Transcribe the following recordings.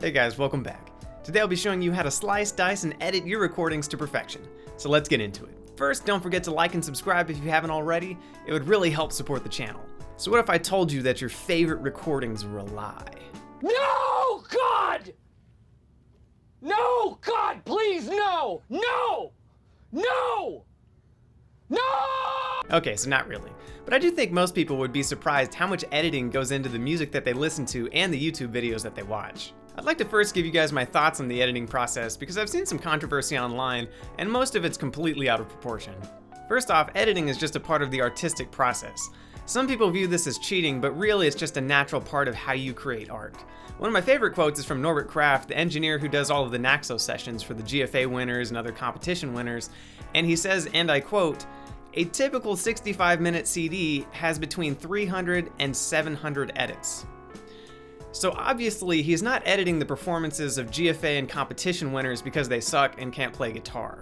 Hey guys, welcome back. Today I'll be showing you how to slice, dice, and edit your recordings to perfection. So let's get into it. First, don't forget to like and subscribe if you haven't already. It would really help support the channel. So what if I told you that your favorite recordings were a lie? No, God! No, God, please, no! No! No! No! Okay, so not really. But I do think most people would be surprised how much editing goes into the music that they listen to and the YouTube videos that they watch. I'd like to first give you guys my thoughts on the editing process because I've seen some controversy online and most of it's completely out of proportion. First off, editing is just a part of the artistic process. Some people view this as cheating, but really it's just a natural part of how you create art. One of my favorite quotes is from Norbert Kraft, the engineer who does all of the Naxos sessions for the GFA winners and other competition winners, and he says, and I quote, "A typical 65-minute CD has between 300 and 700 edits." So obviously he's not editing the performances of GFA and competition winners because they suck and can't play guitar.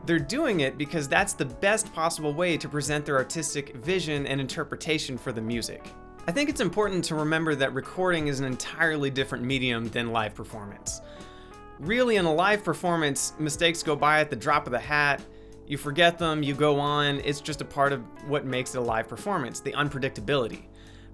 They're doing it because that's the best possible way to present their artistic vision and interpretation for the music. I think it's important to remember that recording is an entirely different medium than live performance. Really, in a live performance, mistakes go by at the drop of the hat, you forget them, you go on, it's just a part of what makes it a live performance, the unpredictability.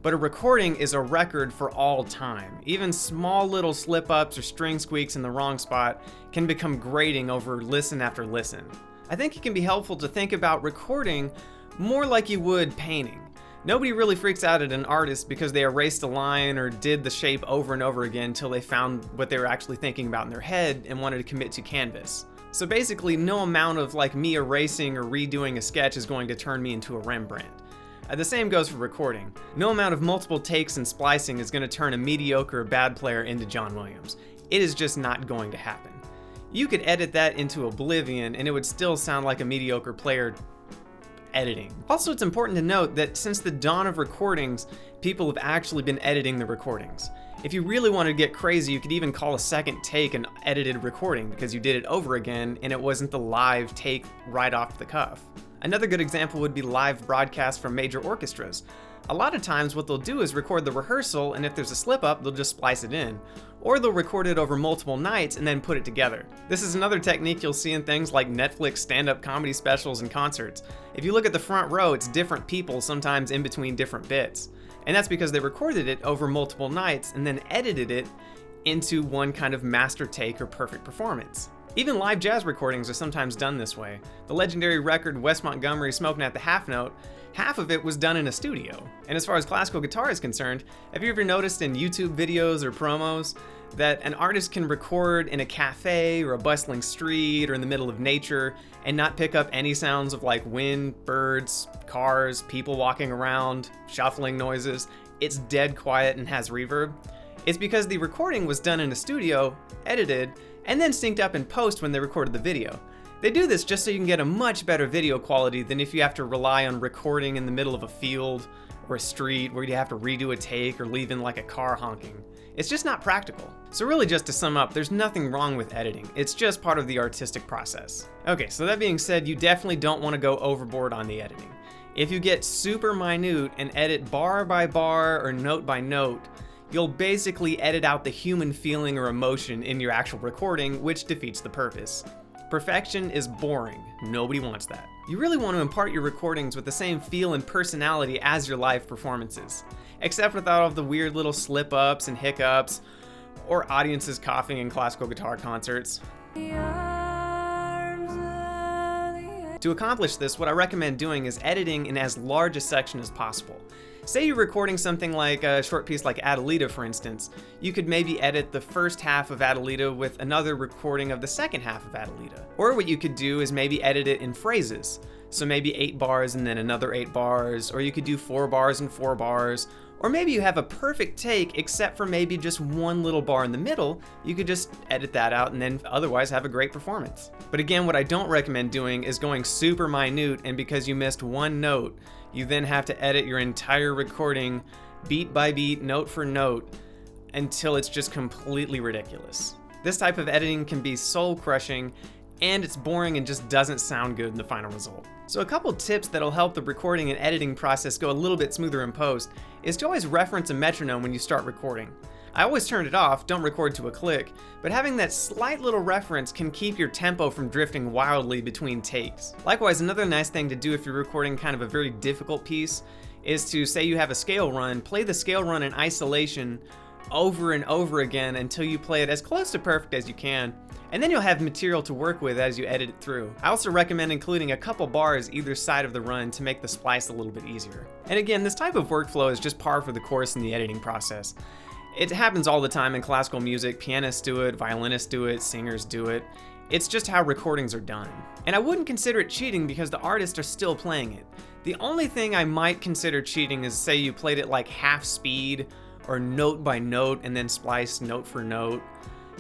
But a recording is a record for all time. Even small little slip-ups or string squeaks in the wrong spot can become grating over listen after listen. I think it can be helpful to think about recording more like you would painting. Nobody really freaks out at an artist because they erased a line or did the shape over and over again until they found what they were actually thinking about in their head and wanted to commit to canvas. So basically, no amount of me erasing or redoing a sketch is going to turn me into a Rembrandt. The same goes for recording. No amount of multiple takes and splicing is going to turn a mediocre or bad player into John Williams. It is just not going to happen. You could edit that into oblivion and it would still sound like a mediocre player editing. Also, it's important to note that since the dawn of recordings, people have actually been editing the recordings. If you really wanted to get crazy, you could even call a second take an edited recording because you did it over again and it wasn't the live take right off the cuff. Another good example would be live broadcasts from major orchestras. A lot of times what they'll do is record the rehearsal, and if there's a slip up, they'll just splice it in. Or they'll record it over multiple nights and then put it together. This is another technique you'll see in things like Netflix stand-up comedy specials and concerts. If you look at the front row, it's different people sometimes in between different bits. And that's because they recorded it over multiple nights and then edited it into one kind of master take or perfect performance. Even live jazz recordings are sometimes done this way. The legendary record Wes Montgomery Smoking at the Half Note, half of it was done in a studio. And as far as classical guitar is concerned, have you ever noticed in YouTube videos or promos that an artist can record in a cafe or a bustling street or in the middle of nature and not pick up any sounds of wind, birds, cars, people walking around, shuffling noises? It's dead quiet and has reverb. It's because the recording was done in a studio, edited, and then synced up in post when they recorded the video. They do this just so you can get a much better video quality than if you have to rely on recording in the middle of a field or a street where you have to redo a take or leave in a car honking. It's just not practical. So really, just to sum up, there's nothing wrong with editing. It's just part of the artistic process. Okay, so that being said, you definitely don't want to go overboard on the editing. If you get super minute and edit bar by bar or note by note, you'll basically edit out the human feeling or emotion in your actual recording, which defeats the purpose. Perfection is boring. Nobody wants that. You really want to impart your recordings with the same feel and personality as your live performances, except without all the weird little slip-ups and hiccups, or audiences coughing in classical guitar concerts. To accomplish this, what I recommend doing is editing in as large a section as possible. Say you're recording something like a short piece like Adelita, for instance. You could maybe edit the first half of Adelita with another recording of the second half of Adelita. Or what you could do is maybe edit it in phrases. So maybe 8 bars and then another 8 bars, or you could do 4 bars and 4 bars. Or maybe you have a perfect take except for maybe just one little bar in the middle. You could just edit that out and then otherwise have a great performance. But again, what I don't recommend doing is going super minute, and because you missed one note, you then have to edit your entire recording beat by beat, note for note, until it's just completely ridiculous. This type of editing can be soul crushing, and it's boring and just doesn't sound good in the final result. So a couple tips that'll help the recording and editing process go a little bit smoother in post is to always reference a metronome when you start recording. I always turn it off, don't record to a click, but having that slight little reference can keep your tempo from drifting wildly between takes. Likewise, another nice thing to do if you're recording kind of a very difficult piece is to, say you have a scale run, play the scale run in isolation over and over again until you play it as close to perfect as you can, and then you'll have material to work with as you edit it through. I also recommend including a couple bars either side of the run to make the splice a little bit easier. And again, this type of workflow is just par for the course in the editing process. It happens all the time in classical music. Pianists do it, violinists do it, singers do it. It's just how recordings are done. And I wouldn't consider it cheating because the artists are still playing it. The only thing I might consider cheating is, say you played it like half speed or note by note and then spliced note for note.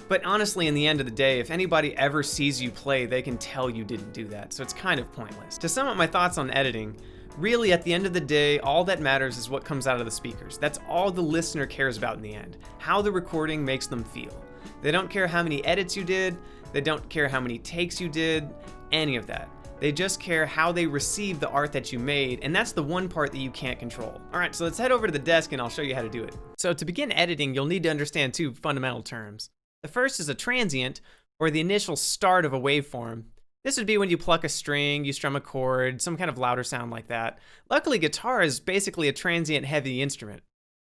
But honestly, in the end of the day, if anybody ever sees you play, they can tell you didn't do that, so it's kind of pointless. To sum up my thoughts on editing, really at the end of the day, all that matters is what comes out of the speakers. That's all the listener cares about in the end, how the recording makes them feel. They don't care how many edits you did, they don't care how many takes you did, any of that. They just care how they receive the art that you made, and that's the one part that you can't control. All right, so let's head over to the desk and I'll show you how to do it. So to begin editing, you'll need to understand two fundamental terms. The first is a transient, or the initial start of a waveform. This would be when you pluck a string, you strum a chord, some kind of louder sound like that. Luckily, guitar is basically a transient heavy instrument.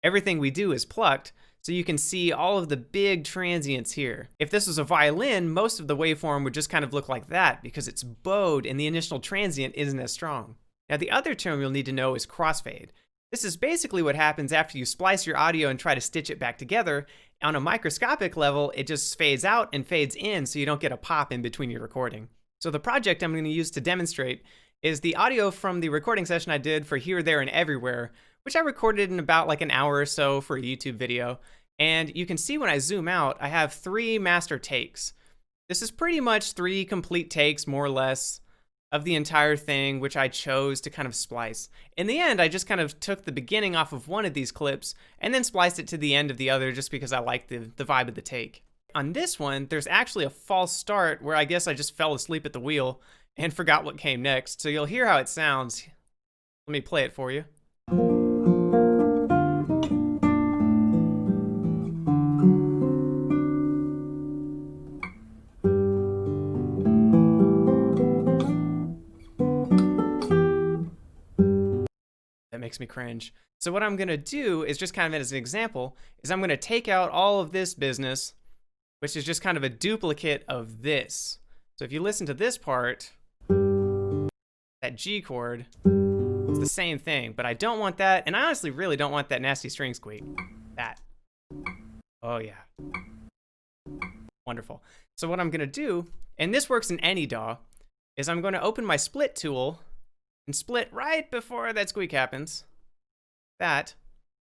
Everything we do is plucked, so you can see all of the big transients here. If this was a violin, most of the waveform would just kind of look like that because it's bowed and the initial transient isn't as strong. Now the other term you'll need to know is crossfade. This is basically what happens after you splice your audio and try to stitch it back together. On a microscopic level, it just fades out and fades in so you don't get a pop in between your recording. So the project I'm going to use to demonstrate is the audio from the recording session I did for Here, There, and Everywhere, which I recorded in about like an hour or so for a YouTube video. And you can see when I zoom out, I have 3 master takes. This is pretty much 3 complete takes, more or less, of the entire thing, which I chose to kind of splice. In the end, I just kind of took the beginning off of one of these clips and then spliced it to the end of the other just because I liked the vibe of the take. On this one, there's actually a false start where I guess I just fell asleep at the wheel and forgot what came next. So you'll hear how it sounds. Let me play it for you. Makes me cringe. So what I'm gonna do is just kind of as an example, is I'm gonna take out all of this business, which is just kind of a duplicate of this. So if you listen to this part, that G chord, it's the same thing, but I don't want that, and I honestly really don't want that nasty string squeak. That. Oh yeah. Wonderful. So what I'm gonna do, and this works in any DAW, is I'm gonna open my split tool and split right before that squeak happens. That.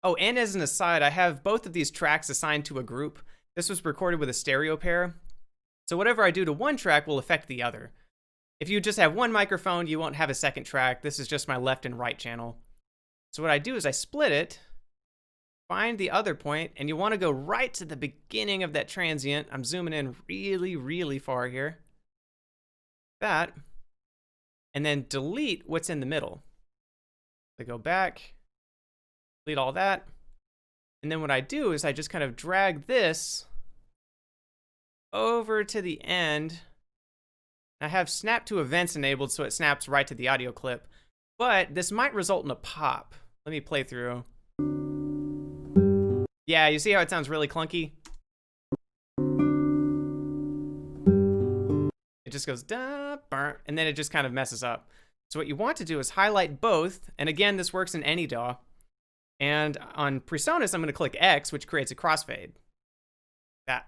Oh, and as an aside, I have both of these tracks assigned to a group. This was recorded with a stereo pair. So whatever I do to one track will affect the other. If you just have one microphone, you won't have a second track. This is just my left and right channel. So what I do is I split it, find the other point, and you want to go right to the beginning of that transient. I'm zooming in really, really far here. That. And then delete what's in the middle. So go back, delete all that. And then what I do is I just kind of drag this over to the end. I have snap to events enabled so it snaps right to the audio clip, but this might result in a pop. Let me play through. Yeah, you see how it sounds really clunky? It just goes da, burr, and then it just kind of messes up. So what you want to do is highlight both, and again, this works in any DAW. And on PreSonus, I'm going to click X, which creates a crossfade. That.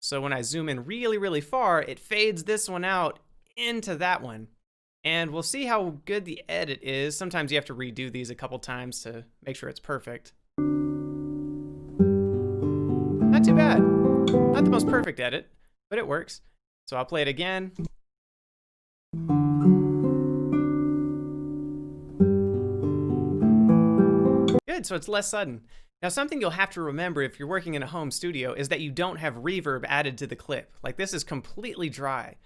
So when I zoom in really, really far, it fades this one out into that one. And we'll see how good the edit is. Sometimes you have to redo these a couple times to make sure it's perfect. Not too bad. Not the most perfect edit, but it works. So I'll play it again. Good, so it's less sudden. Now something you'll have to remember if you're working in a home studio is that you don't have reverb added to the clip. Like this is completely dry.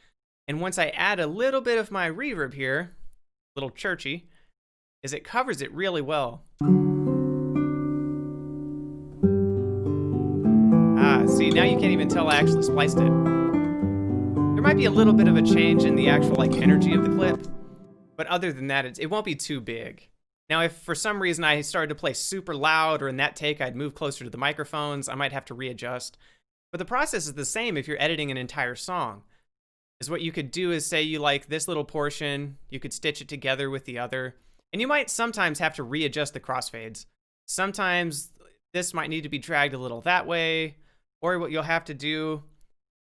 And once I add a little bit of my reverb here, a little churchy, is it covers it really well. See, now you can't even tell I actually spliced it. There might be a little bit of a change in the actual like energy of the clip, but other than that, it won't be too big. Now, if for some reason I started to play super loud, or in that take I'd move closer to the microphones, I might have to readjust. But the process is the same if you're editing an entire song. Is what you could do is say you like this little portion, you could stitch it together with the other, and you might sometimes have to readjust the crossfades. Sometimes this might need to be dragged a little that way, or what you'll have to do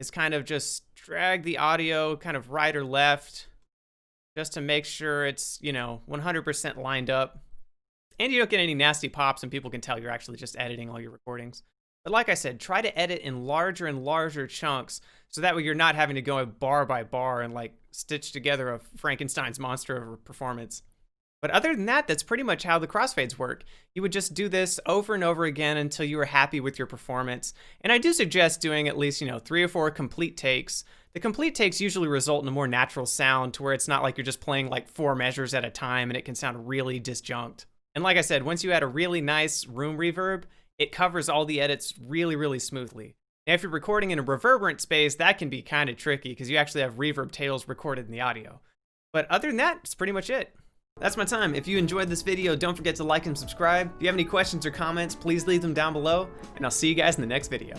is kind of just drag the audio kind of right or left, just to make sure it's, 100% lined up. And you don't get any nasty pops and people can tell you're actually just editing all your recordings. But like I said, try to edit in larger and larger chunks so that way you're not having to go bar by bar and like stitch together a Frankenstein's monster of a performance. But other than that, that's pretty much how the crossfades work. You would just do this over and over again until you were happy with your performance. And I do suggest doing at least, 3 or 4 complete takes. The complete takes usually result in a more natural sound to where it's not like you're just playing like 4 measures at a time and it can sound really disjunct. And like I said, once you add a really nice room reverb, it covers all the edits really, really smoothly. Now, if you're recording in a reverberant space, that can be kind of tricky because you actually have reverb tails recorded in the audio. But other than that, it's pretty much it. That's my time. If you enjoyed this video, don't forget to like and subscribe. If you have any questions or comments, please leave them down below, and I'll see you guys in the next video.